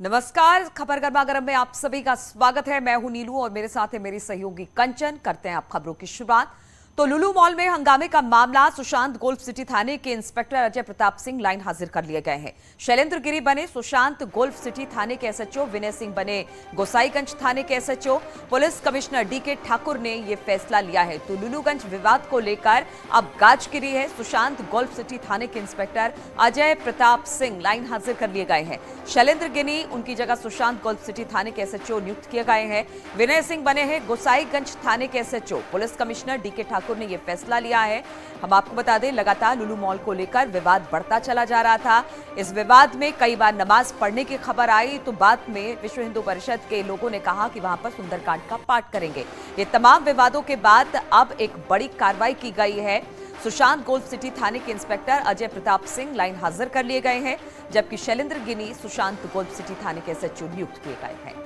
नमस्कार, खबर गर्मा गर्म में आप सभी का स्वागत है। मैं हूं नीलू और मेरे साथ है मेरी सहयोगी कंचन। करते हैं आप खबरों की शुरुआत। तो लुलु मॉल में हंगामे का मामला, सुशांत गोल्फ सिटी थाने के इंस्पेक्टर अजय प्रताप सिंह लाइन हाजिर कर लिए गए हैं। शैलेंद्र गिरी बने सुशांत गोल्फ सिटी थाने के एसएचओ, विनय सिंह बने गोसाईगंज थाने के SHO. Police commissioner DK Thakur ने यह फैसला लिया है। तो लुलुगंज विवाद को लेकर अब गाज गिरी है। सुशांत गोल्फ सिटी थाने के इंस्पेक्टर अजय प्रताप सिंह लाइन हाजिर कर लिए गए हैं। शैलेंद्र गिरी, उनकी जगह सुशांत गोल्फ सिटी थाने के एसएचओ नियुक्त किए गए हैं। विनय सिंह बने हैं गोसाईगंज थाने के SHO. Police commissioner DK Thakur ने यह फैसला लिया है। हम आपको बता दें, लगातार लुलु मॉल को लेकर विवाद बढ़ता चला जा रहा था। इस विवाद में कई बार नमाज पढ़ने की खबर आई, तो बाद में विश्व हिंदू परिषद के लोगों ने कहा कि वहां पर सुंदरकांड का पाठ करेंगे। ये तमाम विवादों के बाद अब एक बड़ी कार्रवाई की गई है। सुशांत गोल्फ सिटी थाने के इंस्पेक्टर अजय प्रताप सिंह लाइन हाजिर कर लिए गए हैं, जबकि शैलेंद्र गिनी सुशांत गोल्फ सिटी थाने के एसएचओ नियुक्त किए गए हैं।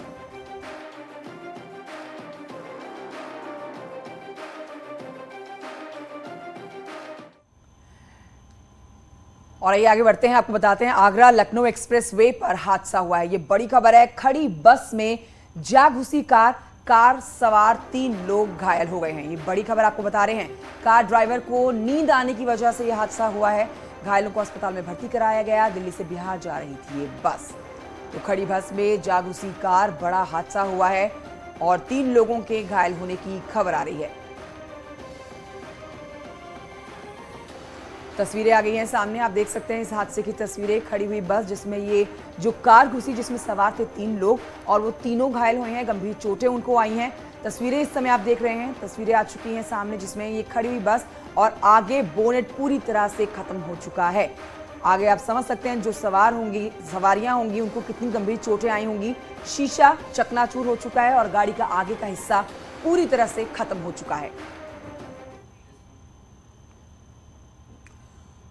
और आइए आगे बढ़ते हैं, आपको बताते हैं आगरा लखनऊ एक्सप्रेस वे पर हादसा हुआ है। ये बड़ी खबर है। खड़ी बस में जा घुसी कार सवार 3 लोग घायल हो गए हैं। ये बड़ी खबर आपको बता रहे हैं। कार ड्राइवर को नींद आने की वजह से यह हादसा हुआ है। घायलों को अस्पताल में भर्ती कराया गया। दिल्ली से बिहार जा रही थी ये बस। तो खड़ी बस में जा घुसी कार, बड़ा हादसा हुआ है और 3 लोगों के घायल होने की खबर आ रही है। तस्वीरें आ गई हैं सामने, आप देख सकते हैं इस हादसे की तस्वीरें। खड़ी हुई बस जिसमें ये जो कार घुसी, जिसमें सवार थे 3 लोग और वो तीनों घायल हुए हैं। गंभीर चोटें उनको आई हैं। तस्वीरें इस समय आप देख रहे हैं, तस्वीरें आ चुकी हैं सामने, जिसमें ये खड़ी हुई बस और आगे बोनेट पूरी तरह से खत्म हो चुका है। आगे आप समझ सकते हैं जो सवारियां होंगी उनको कितनी गंभीर चोटें आई होंगी। शीशा चकनाचूर हो चुका है और गाड़ी का आगे का हिस्सा पूरी तरह से खत्म हो चुका है।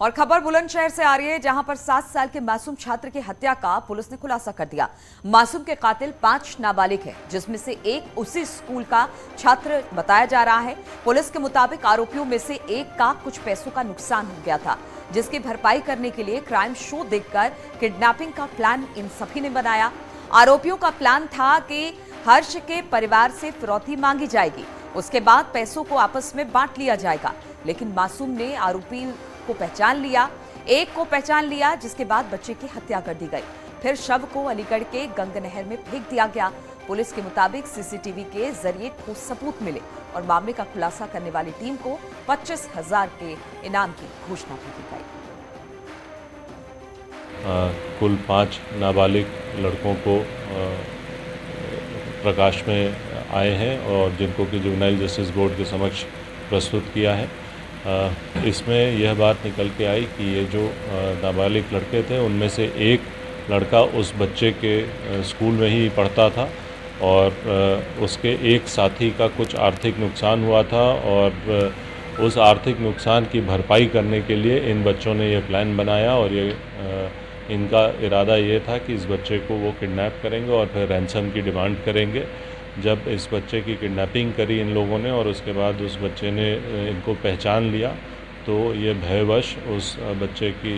और खबर बुलंदशहर से आ रही है, जहां पर 7 साल के मासूम छात्र की हत्या का पुलिस ने खुलासा कर दिया। मासूम के कातिल 5 नाबालिग हैं, जिसमें से एक उसी स्कूल का छात्र बताया जा रहा है। पुलिस के मुताबिक आरोपियों में से एक का कुछ पैसों का नुकसान हो गया था, जिसकी भरपाई करने के लिए क्राइम शो देखकर किडनैपिंग का प्लान इन सभी ने बनाया। आरोपियों का प्लान था कि हर्ष के परिवार से फिरौती मांगी जाएगी, उसके बाद पैसों को आपस में बांट लिया जाएगा। लेकिन मासूम ने आरोपी को पहचान लिया, एक को पहचान लिया, जिसके बाद बच्चे की हत्या कर दी गई। फिर शव को अलीगढ़ के गंग नहर में फेंक दिया गया। पुलिस के मुताबिक सीसीटीवी के जरिए ठोस सबूत मिले और मामले का खुलासा करने वाली टीम को 25,000 के इनाम की घोषणा भी की गई। कुल 5 नाबालिग लड़कों को प्रकाश में आए हैं और जिनको कि जुवेनाइल जस्टिस बोर्ड के समक्ष प्रस्तुत किया है। इसमें यह बात निकल के आई कि ये जो नाबालिग लड़के थे, उनमें से एक लड़का उस बच्चे के स्कूल में ही पढ़ता था और उसके एक साथी का कुछ आर्थिक नुकसान हुआ था और उस आर्थिक नुकसान की भरपाई करने के लिए इन बच्चों ने ये प्लान बनाया और ये इनका इरादा ये था कि इस बच्चे को वो किडनैप करेंगे और फिर रैंसम की डिमांड करेंगे। जब इस बच्चे की किडनैपिंग करी इन लोगों ने और उसके बाद उस बच्चे ने इनको पहचान लिया, तो ये भयवश उस बच्चे की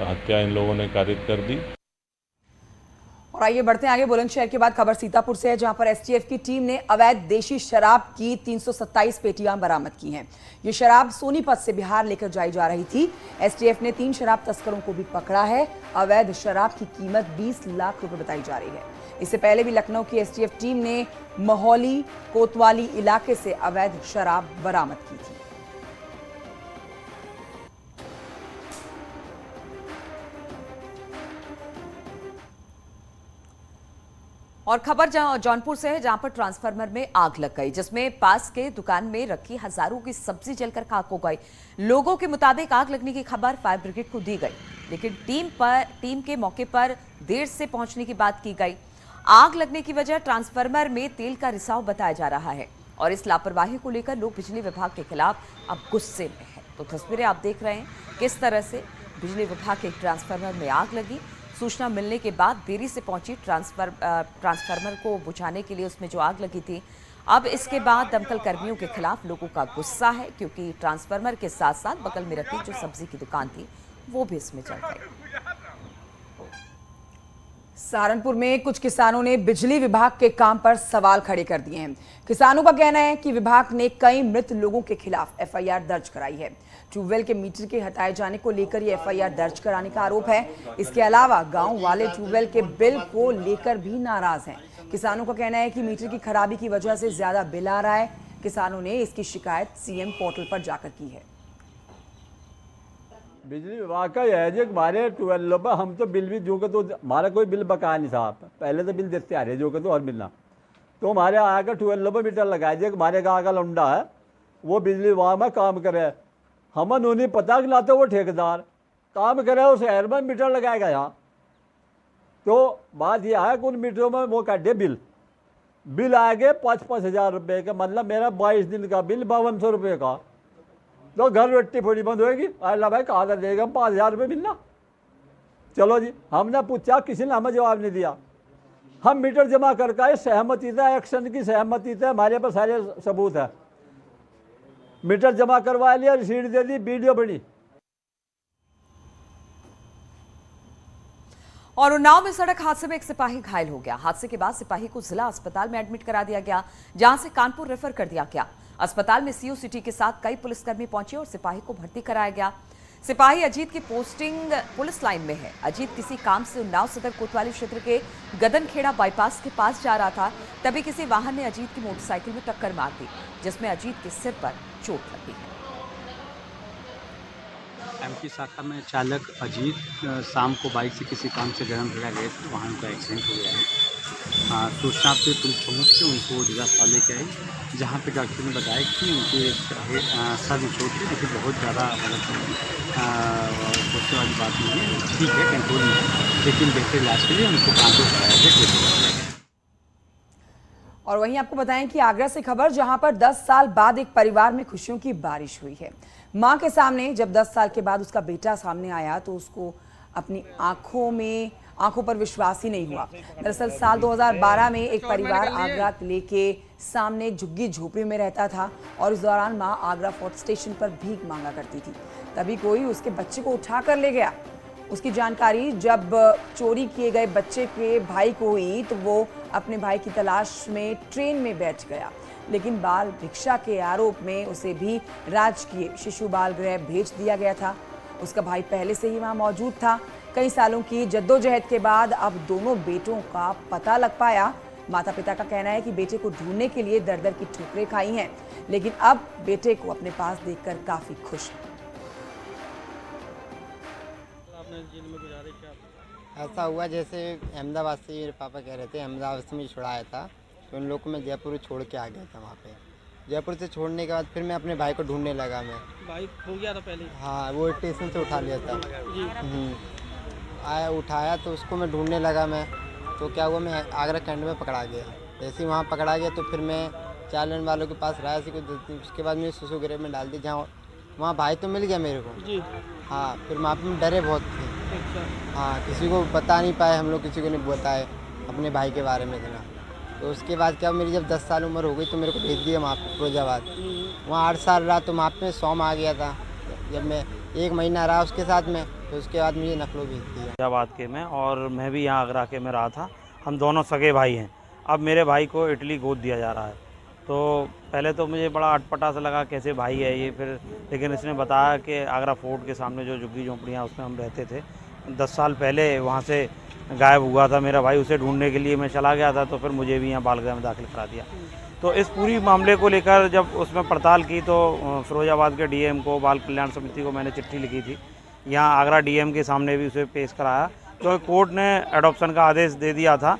हत्या इन लोगों ने कारित कर दी। और आइए बढ़ते हैं आगे। बुलंदशहर के बाद खबर सीतापुर से है, जहां पर एसटीएफ की टीम ने अवैध देशी शराब की 327 पेटियां बरामद की हैं। ये शराब सोनीपत से बिहार लेकर जाई जा रही थी। एसटीएफ ने 3 शराब तस्करों को भी पकड़ा है। अवैध शराब की कीमत 20 लाख रुपए बताई जा रही है। इससे पहले भी लखनऊ की एसटीएफ टीम ने मोहौली कोतवाली इलाके से अवैध शराब बरामद की थी। और खबर जौनपुर से है, जहां पर ट्रांसफार्मर में आग लग गई, जिसमें पास के दुकान में रखी हजारों की सब्जी जलकर खाक हो गई। लोगों के मुताबिक आग लगने की खबर फायर ब्रिगेड को दी गई, लेकिन टीम के मौके पर देर से पहुंचने की बात की गई। आग लगने की वजह ट्रांसफार्मर में तेल का रिसाव बताया जा रहा है और इस लापरवाही को लेकर लोग बिजली विभाग के खिलाफ अब गुस्से में हैं। तो तस्वीरें आप देख रहे हैं किस तरह से बिजली विभाग के ट्रांसफार्मर में आग लगी। सूचना मिलने के बाद देरी से पहुंची ट्रांसफार्मर को बुझाने के लिए उसमें जो आग लगी थी। अब इसके बाद दमकल कर्मियों के खिलाफ लोगों का गुस्सा है, क्योंकि ट्रांसफार्मर के साथ साथ बगल में रखी जो सब्जी की दुकान थी वो भी इसमें जल गई। सहारनपुर में कुछ किसानों ने बिजली विभाग के काम पर सवाल खड़े कर दिए हैं। किसानों का कहना है कि विभाग ने कई मृत लोगों के खिलाफ एफआईआर दर्ज कराई है। ट्यूबवेल के मीटर के हटाए जाने को लेकर ये एफआईआर दर्ज कराने का आरोप है। इसके अलावा गांव वाले ट्यूबवेल के बिल को लेकर भी नाराज हैं। किसानों का कहना है कि मीटर की खराबी की वजह से ज्यादा बिल आ रहा है। किसानों ने इसकी शिकायत सीएम पोर्टल पर जाकर की है। बिजली विभाग का यह है जो हमारे ट्यूबवेलों पर हम तो बिल भी जो के तो हमारा कोई बिल बकाया नहीं साहब, पहले तो बिल देते आ रहे जो के तो और मिलना तो हमारे आकर ट्यूबवेलों पर मीटर लगाए जो हमारे गाँव का लौंडा है वो बिजली विभाग में काम करे। हम उन्हें पता लाते वो ठेकेदार काम करे उस शहर में मीटर लगाएगा यहाँ। तो बात यह है कि उन मीटरों में वो काटे बिल आएंगे 5,000 रुपये का, मतलब मेरा 22 दिन का बिल 5200 रुपये का। तो घर रोटी फोड़ी बंद होएगी। अल्लाह भाई कहा देगा 5,000 रुपये मिलना। चलो जी, हमने पूछा, किसी ने हमें जवाब नहीं दिया। हम मीटर जमा करके आए, सहमति था, एक्शन की सहमति थे, हमारे पास सारे सबूत है। मीटर जमा करवा लिया, रसीद दे दी, वीडियो बनी। और उन्नाव में सड़क हादसे में एक सिपाही घायल हो गया। हादसे के बाद सिपाही को जिला अस्पताल में एडमिट करा दिया गया, जहां से कानपुर रेफर कर दिया गया। अस्पताल में सीओ सिटी के साथ कई पुलिसकर्मी पहुंचे और सिपाही को भर्ती कराया गया। सिपाही अजीत की पोस्टिंग पुलिस लाइन में है। अजीत किसी काम से उन्नाव सदर कोतवाली क्षेत्र के गदनखेड़ा बाईपास के पास जा रहा था, तभी किसी वाहन ने अजीत की मोटरसाइकिल में टक्कर मार दी, जिसमें अजीत के सिर पर चोट लगी है। एमपी शाखा में चालक अजीत शाम को बाइक से किसी काम से गदनखेड़ा गए थे, वहाँ उनका एक्सीडेंट हो गया है। सूचना पे पुलिस पहुँच के उनको जिला अस्पताल लेके आई, जहाँ पे डॉक्टर ने बताया कि उनके सर में चोट है, लेकिन बहुत ज़्यादा सोचने वाली बात नहीं है, ठीक है, कंट्रोल में है, लेकिन बेहतर इलाज के लिए उनको कानपुर कराया गया। और वहीं आपको बताएं कि आगरा से खबर, जहां पर 10 साल बाद एक परिवार में खुशियों की बारिश हुई है। मां के सामने जब 10 साल के बाद उसका बेटा सामने आया तो उसको अपनी आंखों पर विश्वास ही नहीं हुआ। दरअसल साल 2012 में एक परिवार आगरा किले के सामने एक झुग्गी झोपड़ी में रहता था और इस दौरान मां आगरा फोर्ट स्टेशन पर भीख मांगा करती थी। तभी कोई उसके बच्चे को उठा कर ले गया। उसकी जानकारी जब चोरी किए गए बच्चे के भाई को हुई तो वो अपने भाई की तलाश में ट्रेन में बैठ गया, लेकिन बाल भिक्षा के आरोप में उसे भी राजकीय शिशु बाल गृह भेज दिया गया था। उसका भाई पहले से ही वहां मौजूद था। कई सालों की जद्दोजहद के बाद अब दोनों बेटों का पता लग पाया। माता पिता का कहना है कि बेटे को ढूंढने के लिए दर दर की ठोकरें खाई हैं, लेकिन अब बेटे को अपने पास देखकर काफी खुश है। ऐसा हुआ जैसे अहमदाबाद से मेरे पापा कह रहे थे, अहमदाबाद से मुझे छुड़ाया था, तो उन लोग को मैं जयपुर छोड़ के आ गया था। वहाँ पे जयपुर से छोड़ने के बाद फिर मैं अपने भाई को ढूंढने लगा। मैं बाइक हो गया था पहले? हाँ, वो स्टेशन से उठा लिया था जी। आया उठाया तो उसको मैं ढूंढने लगा। मैं तो क्या हुआ, मैं आगरा कैंट में पकड़ा गया। जैसे ही वहाँ पकड़ा गया तो फिर मैं चालन वालों के पास रहा सी कुछ। उसके बाद मैं शिशु गृह में डाल दी, जहाँ वहाँ भाई तो मिल गया मेरे को जी। हाँ, फिर वहाँ पे डरे बहुत थे। अच्छा। हाँ, किसी को बता नहीं पाए, हम लोग किसी को नहीं बताए अपने भाई के बारे में इतना। तो उसके बाद क्या, मेरी जब 10 साल उम्र हो गई तो मेरे को भेज दिया वहाँ पे फिरोजाबाद। वहाँ 8 साल रहा तो वहाँ पे सौम आ गया था। जब मैं 1 महीना रहा उसके साथ में, तो उसके बाद मुझे नकलो भेज दिया फिरोजाबाद के में, और मैं भी यहाँ आगरा के में रहा था। हम दोनों सगे भाई हैं। अब मेरे भाई को इटली गोद दिया जा रहा है। तो पहले तो मुझे बड़ा अटपटा सा लगा, कैसे भाई है ये, फिर लेकिन इसने बताया कि आगरा फोर्ट के सामने जो झुग्गी झोंपड़ियाँ उसमें हम रहते थे, 10 साल पहले वहाँ से गायब हुआ था मेरा भाई। उसे ढूंढने के लिए मैं चला गया था, तो फिर मुझे भी यहाँ बालगृह में दाखिल करा दिया। तो इस पूरी मामले को लेकर जब उसमें पड़ताल की तो फिरोजाबाद के डीएम को, बाल कल्याण समिति को मैंने चिट्ठी लिखी थी। यहाँ आगरा डीएम के सामने भी उसे पेश कराया, क्योंकि कोर्ट ने एडॉप्शन का आदेश दे दिया था